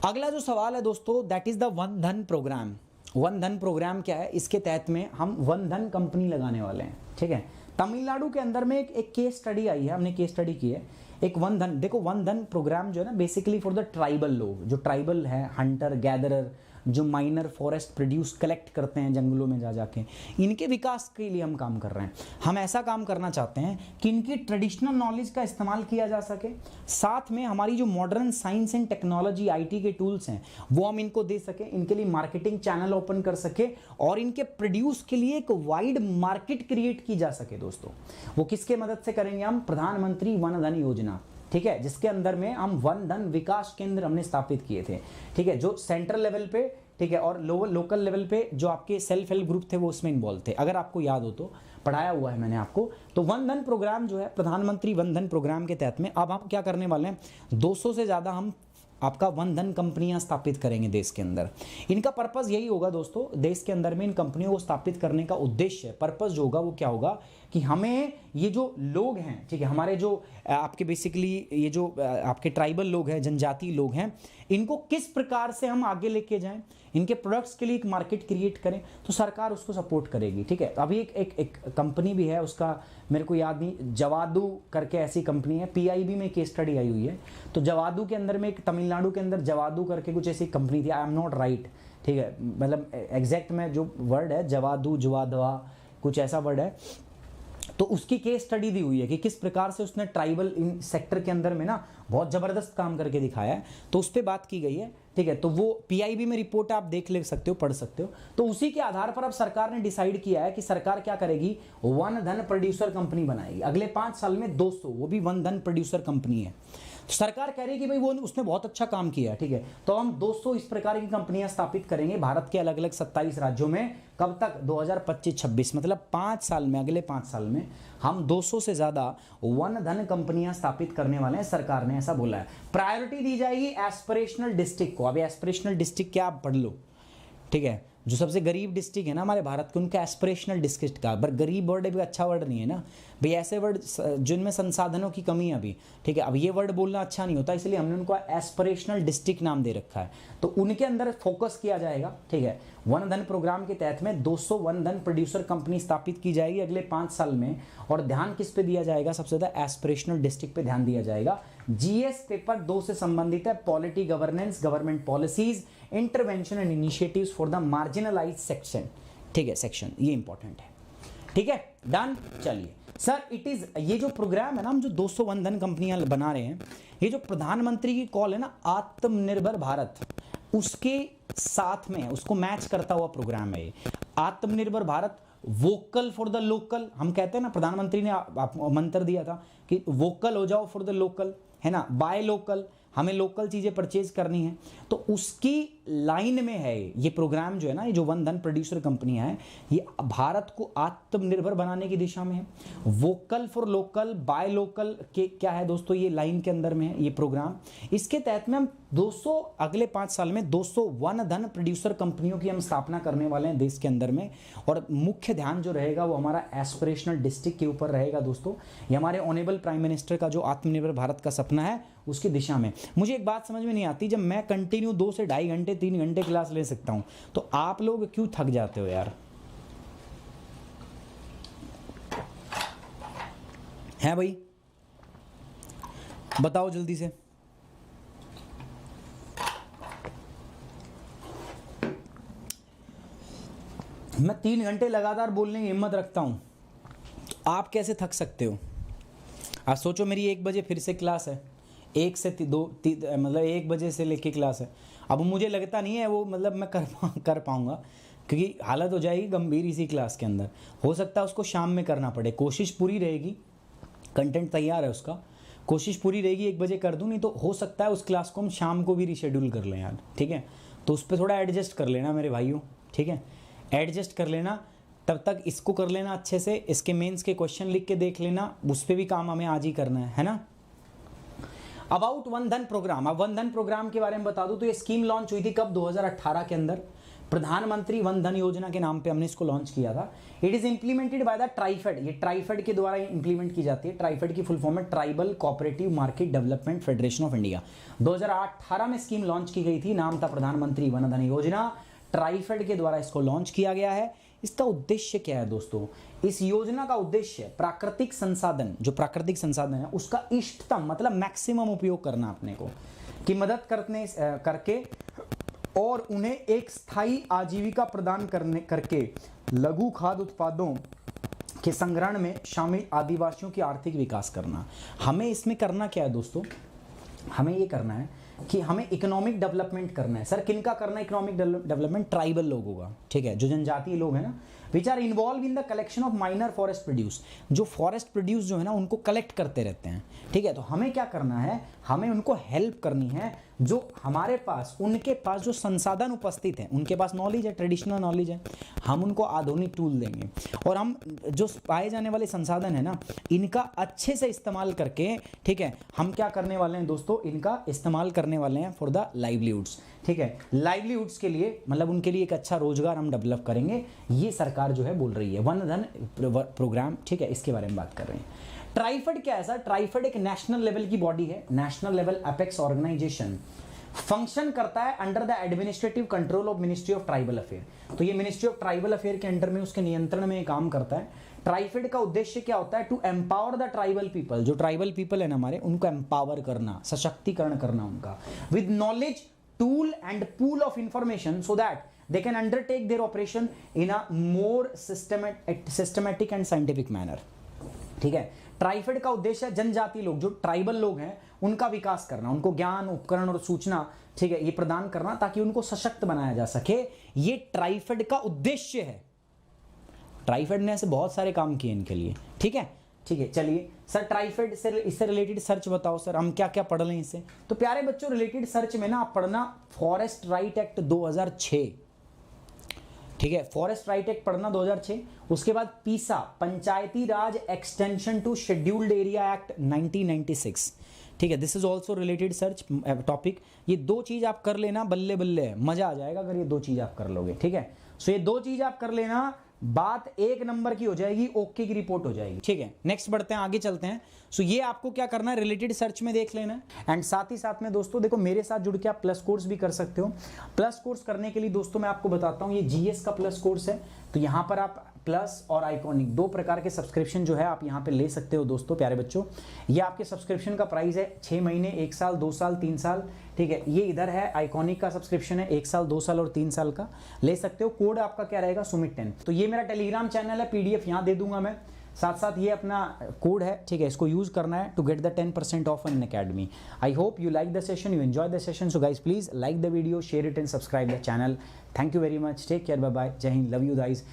अगला जो सवाल है दोस्तों, दैट इज द वन धन प्रोग्राम। वन धन प्रोग्राम क्या है? इसके तहत में हम वन धन कंपनी लगाने वाले हैं। ठीक है, तमिलनाडु के अंदर में एक केस स्टडी आई है, हमने केस स्टडी की है। एक वन धन, देखो वन धन प्रोग्राम जो है ना, बेसिकली फॉर द ट्राइबल लोग, जो ट्राइबल है, हंटर गैदरर, जो माइनर फॉरेस्ट प्रोड्यूस कलेक्ट करते हैं जंगलों में जा जाके, इनके विकास के लिए हम काम कर रहे हैं। हम ऐसा काम करना चाहते हैं कि इनकी ट्रेडिशनल नॉलेज का इस्तेमाल किया जा सके, साथ में हमारी जो modern science and technology IT के टूल्स हैं वो हम इनको दे सके, इनके लिए मार्केटिंग चैनल ओपन कर सके और इनके प्रोड्यूस के लिए एक वाइड मार्केट क्रिएट की जा सके। दोस्तों वो किसके मदद से करेंगे? हम प्रधानमंत्री वन धन योजना, ठीक है, जिसके अंदर में हम वन धन विकास केंद्र हमने स्थापित किए थे। ठीक है, जो सेंट्रल लेवल पे, ठीक है, और लोकल लेवल पे जो आपके सेल्फ हेल्प ग्रुप थे वो उसमें इन्वॉल्व थे। अगर आपको याद हो तो पढ़ाया हुआ है मैंने आपको। तो वन धन प्रोग्राम जो है, प्रधानमंत्री वन धन प्रोग्राम के तहत में अब हम क्या करने वाले हैं, 200 से ज़्यादा हम आपका वन धन कंपनियां स्थापित करेंगे देश के अंदर। इनका पर्पस यही होगा दोस्तों, देश के अंदर में इन कंपनियों को स्थापित करने का उद्देश्य, पर्पस जो होगा वो क्या होगा कि हमें ये जो लोग हैं, ठीक है, हमारे जो आपके बेसिकली ये जो आपके ट्राइबल लोग हैं, जनजातीय लोग हैं, इनको किस प्रकार से हम आगे लेके जाएं, इनके प्रोडक्ट्स के लिए एक मार्केट क्रिएट करें, तो सरकार उसको सपोर्ट करेगी। ठीक है, अभी एक कंपनी भी है, उसका मेरे को याद नहीं, जवादू करके ऐसी कंपनी है, पीआईबी में केस स्टडी आई हुई है। तो जवादू के अंदर में एक तमिलनाडु के अंदर जवादू करके कुछ ऐसी कंपनी थी, आई एम नॉट राइट, ठीक है, मतलब एग्जैक्ट में जो वर्ड है जवादू जवादवा कुछ ऐसा वर्ड है, तो उसकी केस स्टडी दी हुई है कि किस प्रकार से उसने ट्राइबल इन सेक्टर के अंदर में ना बहुत जबरदस्त काम करके दिखाया है, तो उस पर बात की गई है। ठीक है, तो वो पीआईबी में रिपोर्ट आप देख ले सकते हो, पढ़ सकते हो। तो उसी के आधार पर अब सरकार ने डिसाइड किया है कि सरकार क्या करेगी, वन धन प्रोड्यूसर कंपनी बनाएगी अगले 5 साल में 200, वो भी वन धन प्रोड्यूसर कंपनी है। तो सरकार कह रही है कि भाई वो उसने बहुत अच्छा काम किया है। ठीक है, तो हम 200 इस प्रकार की कंपनियां स्थापित करेंगे भारत के अलग अलग 27 राज्यों में। कब तक? 2025-26, मतलब 5 साल में, अगले 5 साल में हम 200 से ज्यादा वन धन कंपनियां स्थापित करने वाले हैं, सरकार ने ऐसा बोला है। प्रायोरिटी दी जाएगी एस्पिरेशनल डिस्ट्रिक्ट को। अभी एस्पिरेशनल डिस्ट्रिक्ट क्या, आप पढ़ लो। ठीक है, जो सबसे गरीब डिस्ट्रिक्ट है ना हमारे भारत के, उनका एस्पिरेशनल डिस्ट्रिक्ट का, पर गरीब वर्ड भी अच्छा वर्ड नहीं है ना भाई, ऐसे वर्ड जिनमें संसाधनों की कमी है अभी। ठीक है, अब ये वर्ड बोलना अच्छा नहीं होता, इसलिए हमने उनको एस्पिरेशनल डिस्ट्रिक्ट नाम दे रखा है। तो उनके अंदर फोकस किया जाएगा। ठीक है, वन धन प्रोग्राम के तहत में 200 वन धन प्रोड्यूसर कंपनी स्थापित की जाएगी अगले 5 साल में। और ध्यान किस पे दिया जाएगा? सबसे ज्यादा एस्पिरेशनल डिस्ट्रिक्ट पे ध्यान दिया जाएगा। जीएस पेपर 2 से संबंधित है, polity governance, government policies, intervention and initiatives for the marginalised section. ठीक है, सेक्शन ये इंपॉर्टेंट है। ठीक है, डन। चलिए सर, इट इज, ये जो प्रोग्राम है ना, हम जो 200 वन धन कंपनियां बना रहे हैं, ये जो प्रधानमंत्री की कॉल है ना, आत्मनिर्भर भारत, उसके साथ में उसको मैच करता हुआ प्रोग्राम है ये। आत्मनिर्भर Bharat, vocal for the local, हम कहते हैं ना, प्रधानमंत्री ने आपको मंत्र दिया था कि वोकल हो जाओ फॉर द लोकल, है ना, बाय लोकल, हमें लोकल चीजें परचेज करनी है। तो उसकी लाइन में है ये प्रोग्राम जो है ना, ये जो वन धन प्रोड्यूसर कंपनियां हैं, ये भारत को आत्मनिर्भर बनाने की दिशा में है। Vocal for local, by local के क्या है दोस्तों, ये लाइन के अंदर में है ये प्रोग्राम। इसके तहत में हम 200, अगले 5 साल में 200 वन धन प्रोड्यूसर कंपनियों की हम स्थापना करने वाले हैं देश के अंदर में। और मुख्य ध्यान जो रहेगा वो हमारा एस्पिरेशनल डिस्ट्रिक्ट के ऊपर रहेगा दोस्तों। ये हमारे ऑनरेबल प्राइम मिनिस्टर का जो आत्मनिर्भर भारत का सपना है उसकी दिशा में। मुझे एक बात समझ में नहीं आती, जब मैं कंटिन्यू 2 से 2.5 घंटे 3 घंटे क्लास ले सकता हूं, तो आप लोग क्यों थक जाते हो यार? है भाई, बताओ जल्दी से। मैं 3 घंटे लगातार बोलने की हिम्मत रखता हूं, तो आप कैसे थक सकते हो? आज सोचो मेरी 1 बजे फिर से क्लास है, 1 से 2 मतलब 1 बजे से लेके क्लास है। अब मुझे लगता नहीं है वो मतलब मैं कर पाऊंगा, क्योंकि हालत हो जाएगी गंभीर इसी क्लास के अंदर। हो सकता है उसको शाम में करना पड़े, कोशिश पूरी रहेगी, कंटेंट तैयार है उसका, कोशिश पूरी रहेगी 1 बजे कर दूं, नहीं तो हो सकता है उस क्लास को हम शाम को भी रीशेड्यूल कर लें यार। ठीक है, तो उस पर थोड़ा एडजस्ट कर लेना मेरे भाइयों। ठीक है, एडजस्ट कर लेना, तब तक इसको कर लेना अच्छे से, इसके मेंस के क्वेश्चन लिख के देख लेना, उस पर भी काम हमें आज ही करना है ना। अबाउट वन धन प्रोग्राम, अब वन धन प्रोग्राम के बारे में बता दूं तो ये स्कीम लॉन्च हुई थी कब? 2018 के अंदर। प्रधानमंत्री वन धन योजना के नाम पे हमने इसको लॉन्च किया था। It is implemented by the TRIFED, ये ट्राइफेड के द्वारा इंप्लीमेंट की जाती है। ट्राइफेड की फुल फॉर्म है tribal cooperative market development federation of India. 2018 में स्कीम लॉन्च की गई थी, नाम था प्रधानमंत्री वन धन योजना। ट्राइफेड के द्वारा इसको लॉन्च किया गया है। इसका उद्देश्य क्या है दोस्तों? इस योजना का उद्देश्य प्राकृतिक संसाधन, जो प्राकृतिक संसाधन है उसका इष्टतम मतलब मैक्सिमम उपयोग करना अपने को की मदद करके और उन्हें एक स्थायी आजीविका प्रदान करके लघु खाद्य उत्पादों के संग्रहण में शामिल आदिवासियों की आर्थिक विकास करना। हमें इसमें करना क्या है दोस्तों? हमें ये करना है कि हमें इकोनॉमिक डेवलपमेंट करना है। सर किनका करना है इकोनॉमिक डेवलपमेंट? ट्राइबल लोगों का, ठीक है, जो जनजातीय लोग हैं ना, which are involved in the collection of minor forest produce, जो फॉरेस्ट प्रोड्यूस जो है ना उनको कलेक्ट करते रहते हैं, ठीक है। तो हमें क्या करना है? हमें उनको हेल्प करनी है, जो हमारे पास उनके पास जो संसाधन उपस्थित हैं, उनके पास नॉलेज है, ट्रेडिशनल नॉलेज है, हम उनको आधुनिक टूल देंगे और हम जो पाए जाने वाले संसाधन है ना इनका अच्छे से इस्तेमाल करके, ठीक है, हम क्या करने वाले हैं दोस्तों? इनका इस्तेमाल करने वाले हैं फॉर द लाइवलीहुड्स, ठीक है। लाइवलीहुड्स के लिए मतलब उनके लिए एक अच्छा रोजगार हम डेवलप करेंगे, ये सरकार जो है बोल रही है। वन धन प्रोग्राम, ठीक है, इसके बारे में बात कर रहे हैं। ट्राइफेड क्या है सर? ट्राइफेड एक नेशनल लेवल की बॉडी है, national level apex organisation, function करता है under the administrative control of ministry of tribal affair. तो ये मिनिस्ट्री ऑफ ट्राइबल अफेयर के अंडर में, उसके नियंत्रण में काम करता है। ट्राइफेड का उद्देश्य क्या होता है? To empower the tribal people, जो ट्राइबल पीपल है ना हमारे, उनको एम्पावर करना, सशक्तिकरण करना उनका, with knowledge, tool and pool of information, so that they can undertake their operation in a more systematic and scientific manner, ठीक है। ट्राइफेड का उद्देश्य है जनजाति लोग, जो ट्राइबल लोग हैं, उनका विकास करना, उनको ज्ञान, उपकरण और सूचना, ठीक है, ये प्रदान करना ताकि उनको सशक्त बनाया जा सके। ये ट्राइफेड का उद्देश्य है। ट्राइफेड ने ऐसे बहुत सारे काम किए इनके लिए, ठीक है, ठीक है। चलिए सर ट्राइफेड से, इससे रिलेटेड सर्च बताओ सर, हम क्या क्या पढ़ लें इससे? तो प्यारे बच्चों रिलेटेड सर्च में ना आप पढ़ना फॉरेस्ट राइट एक्ट 2006, ठीक है, फॉरेस्ट राइट एक्ट पढ़ना 2006। उसके बाद PESA, Panchayati Raj extension to scheduled area act 1996, ठीक है, this is also related search topic. ये दो चीज आप कर लेना, बल्ले बल्ले है, मजा आ जाएगा अगर ये दो चीज आप कर लोगे, ठीक है। सो ये दो चीज आप कर लेना, बात एक नंबर की हो जाएगी, ओके की रिपोर्ट हो जाएगी, ठीक है। नेक्स्ट बढ़ते हैं, आगे चलते हैं। सो ये आपको क्या करना है? रिलेटेड सर्च में देख लेना है। एंड साथ ही साथ में दोस्तों देखो, मेरे साथ जुड़ के आप प्लस कोर्स भी कर सकते हो। प्लस कोर्स करने के लिए दोस्तों मैं आपको बताता हूँ, ये जीएस का प्लस कोर्स है। तो यहाँ पर आप प्लस और आइकॉनिक दो प्रकार के सब्सक्रिप्शन जो है आप यहाँ पे ले सकते हो दोस्तों, प्यारे बच्चों। ये आपके सब्सक्रिप्शन का प्राइस है 6 महीने, 1 साल, 2 साल, 3 साल, ठीक है। ये इधर है आइकॉनिक का सब्सक्रिप्शन है 1 साल, 2 साल और 3 साल का, ले सकते हो। कोड आपका क्या रहेगा? सुमित 10। तो ये मेरा टेलीग्राम चैनल है, पीडीएफ यहाँ दे दूंगा मैं, साथ साथ ये अपना कोड है, ठीक है, इसको यूज करना है to get the 10% off in academy. I hope you like the session, you enjoy the session. So guys please like the video, share it and subscribe the channel. Thank you very much, take care, bye bye, जय हिंद, love you guys.